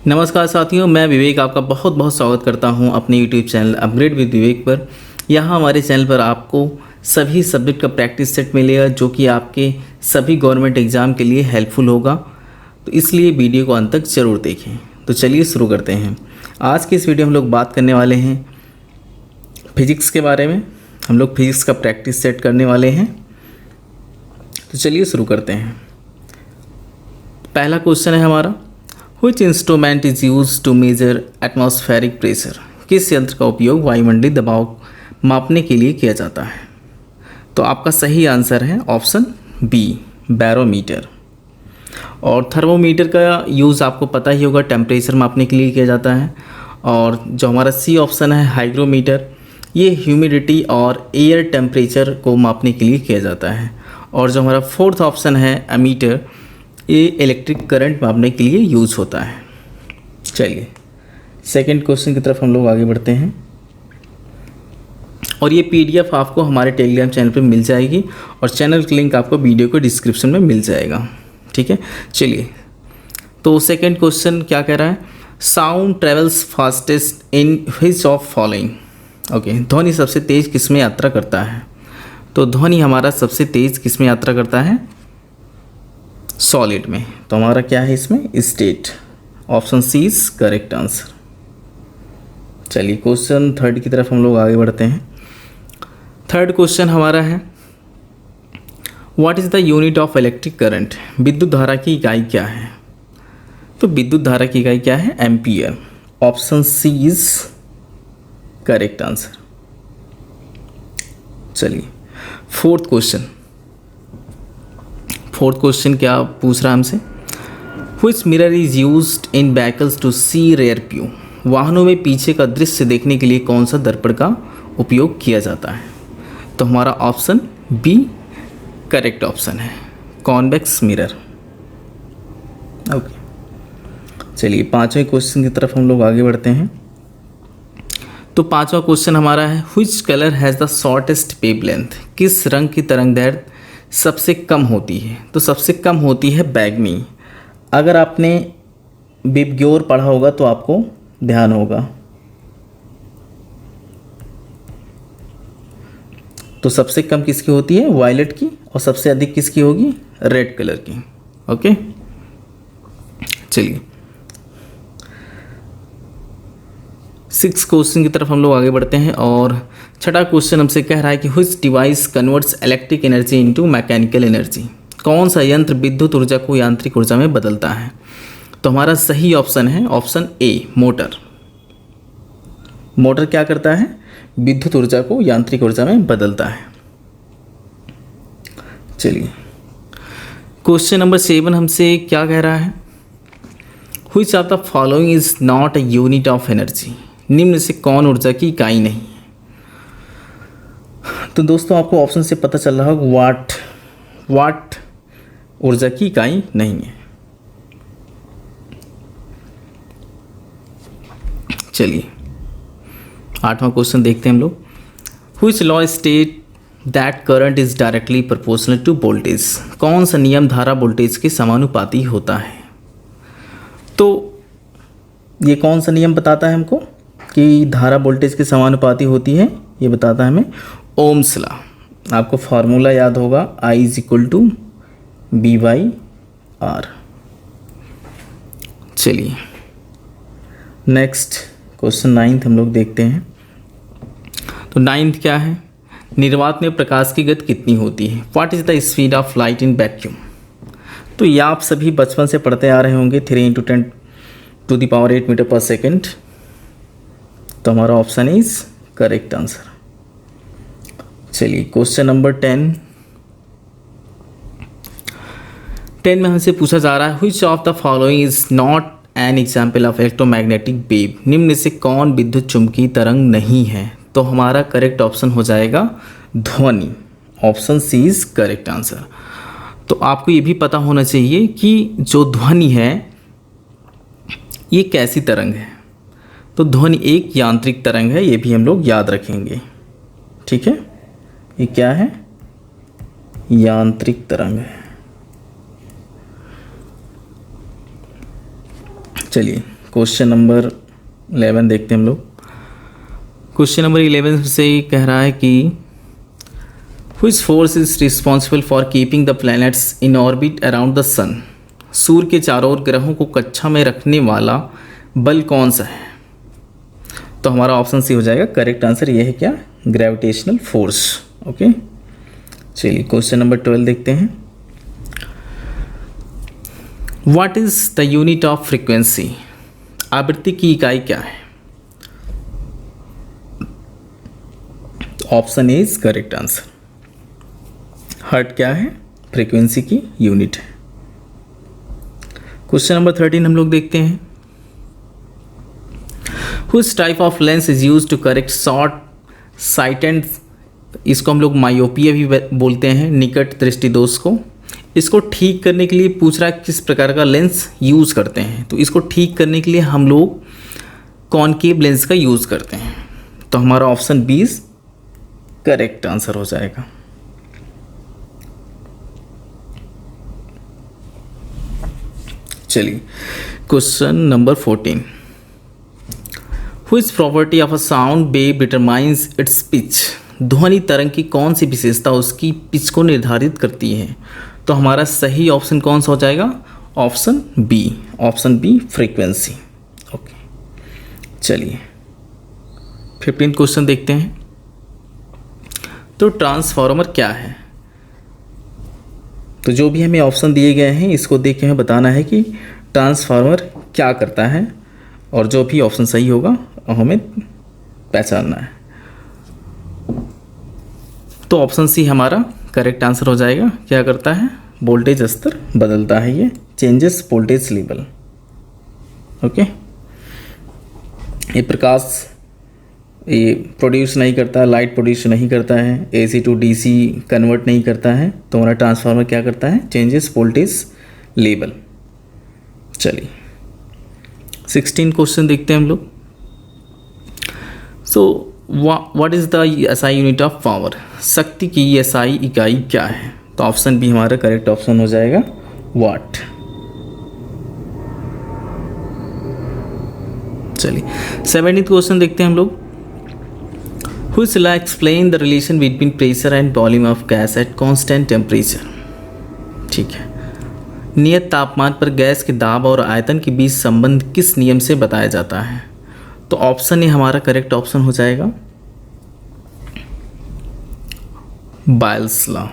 नमस्कार साथियों, मैं विवेक आपका बहुत बहुत स्वागत करता हूं अपने यूट्यूब चैनल अपग्रेड विद विवेक पर। यहां हमारे चैनल पर आपको सभी सब्जेक्ट का प्रैक्टिस सेट मिलेगा जो कि आपके सभी गवर्नमेंट एग्ज़ाम के लिए हेल्पफुल होगा। तो इसलिए वीडियो को अंत तक ज़रूर देखें। तो चलिए शुरू करते हैं। आज की इस वीडियो में हम लोग बात करने वाले हैं फिजिक्स के बारे में। हम लोग फिजिक्स का प्रैक्टिस सेट करने वाले हैं। तो चलिए शुरू करते हैं। पहला क्वेश्चन है हमारा, Which instrument is used to measure atmospheric pressure? किस यंत्र का उपयोग वायुमंडलीय दबाव मापने के लिए किया जाता है? तो आपका सही आंसर है ऑप्शन बी, बैरोमीटर। और थर्मोमीटर का यूज़ आपको पता ही होगा, टेम्परेचर मापने के लिए किया जाता है। और जो हमारा सी ऑप्शन है हाइग्रोमीटर, ये ह्यूमिडिटी और एयर टेम्परेचर को मापने के लिए किया जाता है। और जो हमारा फोर्थ ऑप्शन है एमीटर, ये इलेक्ट्रिक करंट मापने के लिए यूज़ होता है। चलिए सेकंड क्वेश्चन की तरफ हम लोग आगे बढ़ते हैं। और ये पीडीएफ आपको हमारे टेलीग्राम चैनल पे मिल जाएगी और चैनल का लिंक आपको वीडियो को डिस्क्रिप्शन में मिल जाएगा। ठीक है, चलिए तो सेकंड क्वेश्चन क्या कह रहा है, sound travels fastest in which of following. Okay, ध्वनि सबसे तेज़ किस में यात्रा करता है? तो ध्वनि हमारा सबसे तेज़ किस में यात्रा करता है? सॉलिड में। तो हमारा क्या है इसमें? State. Option C is correct answer. चलिए क्वेश्चन थर्ड की तरफ हम लोग आगे बढ़ते हैं। थर्ड क्वेश्चन हमारा है, what is the unit of electric current. विद्युत धारा की इकाई क्या है? तो विद्युत धारा की इकाई क्या है? Ampere. Option C is correct answer. चलिए फोर्थ क्वेश्चन क्या पूछ रहा है हमसे, which mirror is used in vehicles to see rear view. वाहनों में पीछे का दृश्य देखने के लिए कौन सा दर्पण का उपयोग किया जाता है? तो हमारा ऑप्शन बी करेक्ट ऑप्शन है, कॉन्वेक्स मिरर। ओके, चलिए पांचवें क्वेश्चन की तरफ हम लोग आगे बढ़ते हैं। तो पांचवा क्वेश्चन हमारा है, which colour has the shortest wavelength. किस रंग की तरंगदैर्घ्य सबसे कम होती है? तो सबसे कम होती है बैगनी। अगर आपने विबग्योर पढ़ा होगा तो आपको ध्यान होगा। तो सबसे कम किसकी होती है? वायलेट की। और सबसे अधिक किसकी होगी? रेड कलर की। ओके, चलिए सिक्स क्वेश्चन की तरफ हम लोग आगे बढ़ते हैं। और छठा क्वेश्चन हमसे कह रहा है कि which device converts electric energy into mechanical energy. कौन सा यंत्र विद्युत ऊर्जा को यांत्रिक ऊर्जा में बदलता है? तो हमारा सही ऑप्शन है ऑप्शन ए, मोटर। मोटर क्या करता है? विद्युत ऊर्जा को यांत्रिक ऊर्जा में बदलता है। चलिए क्वेश्चन नंबर 7 हमसे क्या कह रहा है, which of the following is not a unit of energy. निम्न से कौन ऊर्जा की इकाई नहीं है? तो दोस्तों आपको ऑप्शन से पता चल रहा होगा वाट ऊर्जा की इकाई नहीं है। चलिए आठवां क्वेश्चन देखते हैं हम लोग, which law state that current is directly proportional to voltage. कौन सा नियम धारा वोल्टेज के समानुपाती होता है? तो ये कौन सा नियम बताता है हमको कि धारा वोल्टेज के समानुपाती होती है? ये बताता है हमें ओम्स लॉ। आपको फार्मूला याद होगा, I is equal to V/R। चलिए नेक्स्ट क्वेश्चन 9 हम लोग देखते हैं। तो 9 क्या है, निर्वात में प्रकाश की गति कितनी होती है? What is the speed of light in vacuum. तो ये आप सभी बचपन से पढ़ते आ रहे होंगे, 3 × 10⁸ मीटर पर सेकेंड। तो हमारा ऑप्शन इज करेक्ट आंसर। चलिए क्वेश्चन नंबर 10 में हमसे पूछा जा रहा है, which of the following is not an example of electromagnetic wave. निम्न से कौन विद्युत चुम्बकीय तरंग नहीं है? तो हमारा करेक्ट ऑप्शन हो जाएगा ध्वनि। Option C is correct answer. तो आपको ये भी पता होना चाहिए कि जो ध्वनि है ये कैसी तरंग है। तो ध्वनि एक यांत्रिक तरंग है, ये भी हम लोग याद रखेंगे। ठीक है, ये क्या है? यांत्रिक तरंग है। चलिए क्वेश्चन नंबर 11 देखते हैं हम लोग। क्वेश्चन नंबर 11 से कह रहा है कि which force is responsible for keeping the planets in orbit around the sun. सूर्य के चारों ओर ग्रहों को कक्षा में रखने वाला बल कौन सा है? तो हमारा ऑप्शन सी हो जाएगा। करेक्ट आंसर ये है क्या? Gravitational force. ओके, चलिए क्वेश्चन नंबर 12 देखते हैं। What is the unit of frequency. आवृत्ति की इकाई क्या है? Option A is correct answer. Hertz क्या है? फ्रीक्वेंसी की यूनिट है। क्वेश्चन नंबर 13 हम लोग देखते हैं। Which type of lens is use to correct short sighted, इसको हम लोग मायोपिया भी बोलते हैं, निकट दृष्टि दोष को। इसको ठीक करने के लिए पूछ रहा है किस प्रकार का लेंस यूज़ करते हैं। तो इसको ठीक करने के लिए हम लोग कॉनकेव लेंस का यूज़ करते हैं। तो हमारा ऑप्शन बी करेक्ट आंसर हो जाएगा। चलिए question number 14। Which property of a sound wave determines it's pitch. ध्वनि तरंग की कौन सी विशेषता उसकी पिच को निर्धारित करती है? तो हमारा सही ऑप्शन कौन सा हो जाएगा? Option B frequency. ओके, चलिए 15 क्वेश्चन देखते हैं। तो ट्रांसफार्मर क्या है? तो जो भी हमें ऑप्शन दिए गए हैं इसको देख के हमें बताना है कि ट्रांसफार्मर क्या करता है, और जो भी ऑप्शन सही होगा हमें पहचानना है। तो ऑप्शन सी हमारा करेक्ट आंसर हो जाएगा। क्या करता है? वोल्टेज स्तर बदलता है, ये चेंजेस वोल्टेज लेवल। ओके, ये प्रकाश ये प्रोड्यूस नहीं करता, लाइट प्रोड्यूस नहीं करता है, एसी टू डीसी कन्वर्ट नहीं करता है। तो हमारा ट्रांसफार्मर क्या करता है? Changes voltage level. चलिए 16 क्वेश्चन देखते हैं हम लोग। So what is the SI unit of power. शक्ति की एसआई इकाई क्या है? तो ऑप्शन बी हमारा करेक्ट ऑप्शन हो जाएगा, वाट। चलिए 17th क्वेश्चन देखते हैं हम लोग। Which will explain the relation between pressure and volume of gas at constant temperature। ठीक है, नियत तापमान पर गैस के दाब और आयतन के बीच संबंध किस नियम से बताया जाता है? तो ऑप्शन ए हमारा करेक्ट ऑप्शन हो जाएगा, बायल्स law.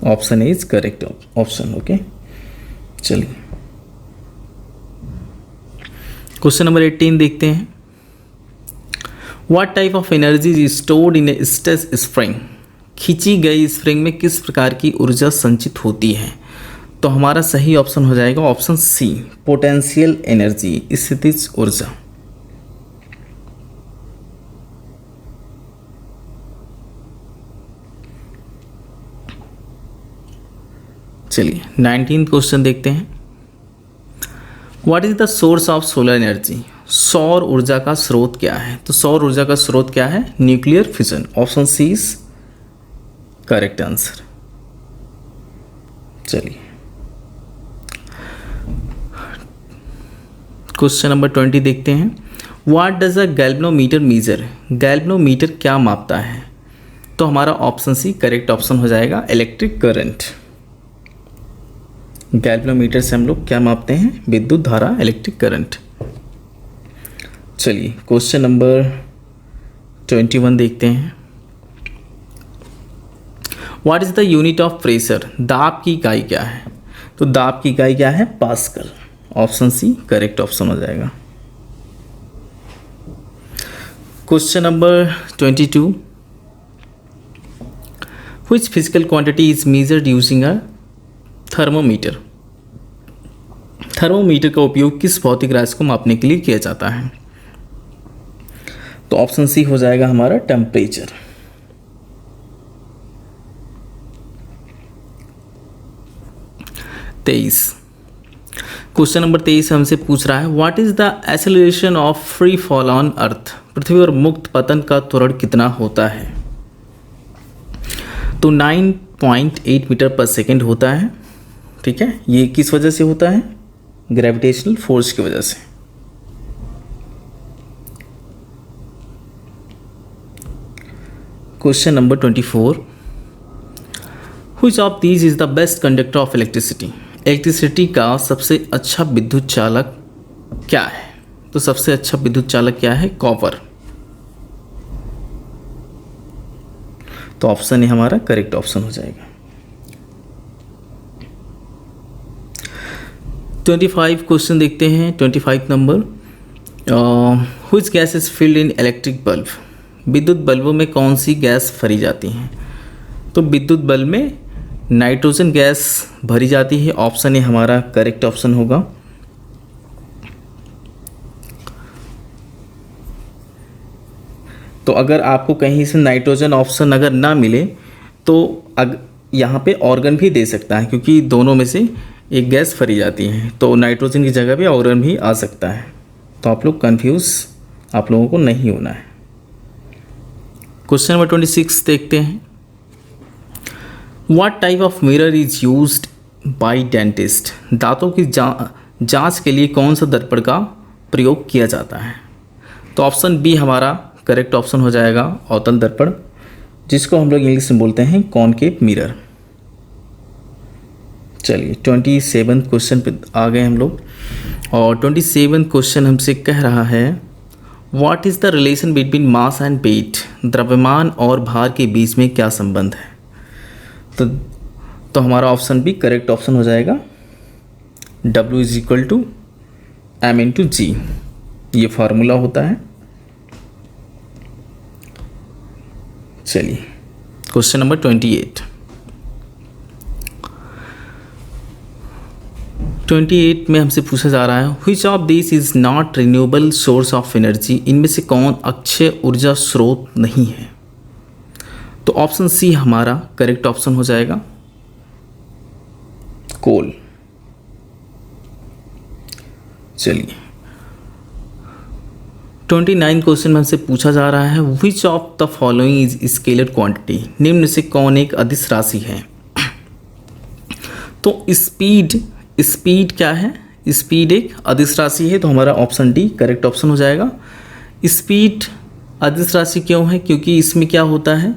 Option A is correct option. Okay, चलिए क्वेश्चन नंबर 18 देखते हैं। What type of energy is stored in A stress spring. खींची गई स्प्रिंग में किस प्रकार की ऊर्जा संचित होती है? तो हमारा सही ऑप्शन हो जाएगा ऑप्शन सी, पोटेंशियल एनर्जी, स्थितिज ऊर्जा। चलिए 19th क्वेश्चन देखते हैं। What is the source of solar energy. सौर ऊर्जा का स्रोत क्या है? तो सौर ऊर्जा का स्रोत क्या है? Nuclear fission. Option C is correct answer. चलिए क्वेश्चन नंबर 20 देखते हैं। What does a galvanometer measure. Galvanometer क्या मापता है? तो हमारा ऑप्शन सी करेक्ट ऑप्शन हो जाएगा, इलेक्ट्रिक करंट। गैल्वेनोमीटर से हम लोग क्या मापते हैं? विद्युत धारा, इलेक्ट्रिक करंट। चलिए क्वेश्चन नंबर 21 देखते हैं। What is the unit of pressure. दाब की इकाई क्या है? तो दाब की इकाई क्या है? Pascal. Option C correct option हो जाएगा। Question number 22। Which physical quantity is measured using a thermometer. Thermometer का उपयोग किस भौतिक राशि को मापने के लिए किया जाता है? तो ऑप्शन सी हो जाएगा हमारा टेम्परेचर। क्वेश्चन नंबर 23 हमसे पूछ रहा है। What is the acceleration of free fall on earth. पृथ्वी पर मुक्त पतन का त्वरण कितना होता है? तो 9.8 मीटर पर सेकेंड होता है। ठीक है, ये किस वजह से होता है? ग्रेविटेशनल फोर्स की वजह से। Question number 24, which of these is the best conductor of electricity. Electricity का सबसे अच्छा विद्युत चालक क्या है? तो सबसे अच्छा विद्युत चालक क्या है? कॉपर। तो ऑप्शन ए हमारा करेक्ट ऑप्शन हो जाएगा। 25 क्वेश्चन देखते हैं। 25 number, which gas is filled in electric bulb. विद्युत बल्बों में कौन सी गैस भरी जाती है? तो विद्युत बल्ब में नाइट्रोजन गैस भरी जाती है। ऑप्शन ए हमारा करेक्ट ऑप्शन होगा। तो अगर आपको कहीं से नाइट्रोजन ऑप्शन अगर ना मिले तो यहाँ पे ऑर्गन भी दे सकता है, क्योंकि दोनों में से एक गैस भरी जाती है, तो नाइट्रोजन की जगह पे ऑर्गन भी आ सकता है। तो आप लोग कंफ्यूज आप लोगों को नहीं होना है। क्वेश्चन नंबर 26 देखते हैं। What type of mirror is used by dentist. दांतों की जांच के लिए कौन सा दर्पण का प्रयोग किया जाता है? तो ऑप्शन बी हमारा करेक्ट ऑप्शन हो जाएगा, अवतल दर्पण, जिसको हम लोग इंग्लिश में बोलते हैं कॉनकेव मिरर। चलिए 27 क्वेश्चन पे आ गए हम लोग, और 27 क्वेश्चन हमसे कह रहा है what is the relation between mass and weight. द्रव्यमान और भार के बीच में क्या संबंध है? तो हमारा ऑप्शन भी करेक्ट ऑप्शन हो जाएगा। W = m/g, ये फार्मूला होता है। चलिए क्वेश्चन नंबर 28 में हमसे पूछा जा रहा है which of this is not renewable source of energy. इनमें से कौन अक्षय ऊर्जा स्रोत नहीं है? तो ऑप्शन सी हमारा करेक्ट ऑप्शन हो जाएगा, कोल। चलिए 29 क्वेश्चन में हमसे पूछा जा रहा है which of the following is scalar quantity. निम्न से कौन एक अदिश राशि है? तो स्पीड क्या है? स्पीड एक अदिश राशि है, तो हमारा ऑप्शन डी करेक्ट ऑप्शन हो जाएगा। स्पीड अदिश राशि क्यों है? क्योंकि इसमें क्या होता है,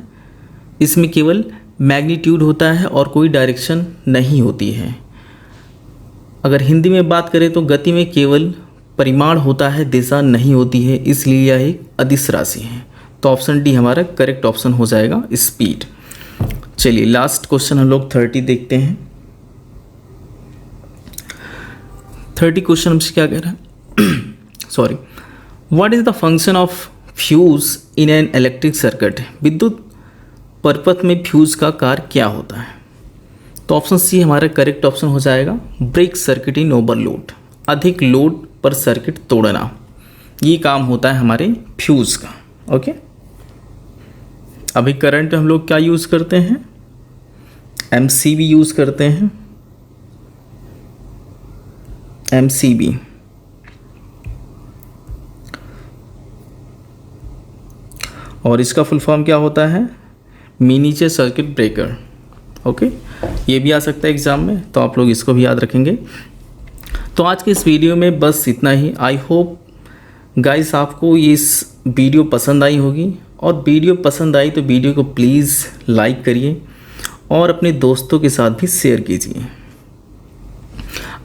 इसमें केवल मैग्नीट्यूड होता है और कोई डायरेक्शन नहीं होती है। अगर हिंदी में बात करें तो गति में केवल परिमाण होता है, दिशा नहीं होती है, इसलिए यह एक अदिश राशि है। तो ऑप्शन डी हमारा करेक्ट ऑप्शन हो जाएगा, स्पीड। चलिए लास्ट क्वेश्चन हम लोग 30 देखते हैं। 30 क्वेश्चन हमसे क्या कह रहा है sorry, what is the function of fuse in an electric circuit. विद्युत परिपथ में फ्यूज का कार्य क्या होता है? तो ऑप्शन सी हमारा करेक्ट ऑप्शन हो जाएगा, ब्रेक सर्किट इन ओवरलोड। अधिक लोड पर सर्किट तोड़ना, ये काम होता है हमारे फ्यूज का। ओके, अभी करंट हम लोग क्या यूज़ करते हैं? MCB यूज़ करते हैं, MCB। और इसका फुल फॉर्म क्या होता है? Miniature circuit breaker. ओके, ये भी आ सकता है एग्ज़ाम में, तो आप लोग इसको भी याद रखेंगे। तो आज के इस वीडियो में बस इतना ही। आई होप गाइस आपको इस वीडियो पसंद आई होगी, और वीडियो पसंद आई तो वीडियो को प्लीज़ लाइक करिए और अपने दोस्तों के साथ भी शेयर कीजिए।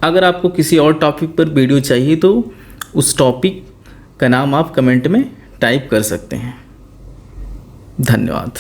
अगर आपको किसी और टॉपिक पर वीडियो चाहिए तो उस टॉपिक का नाम आप कमेंट में टाइप कर सकते हैं। धन्यवाद।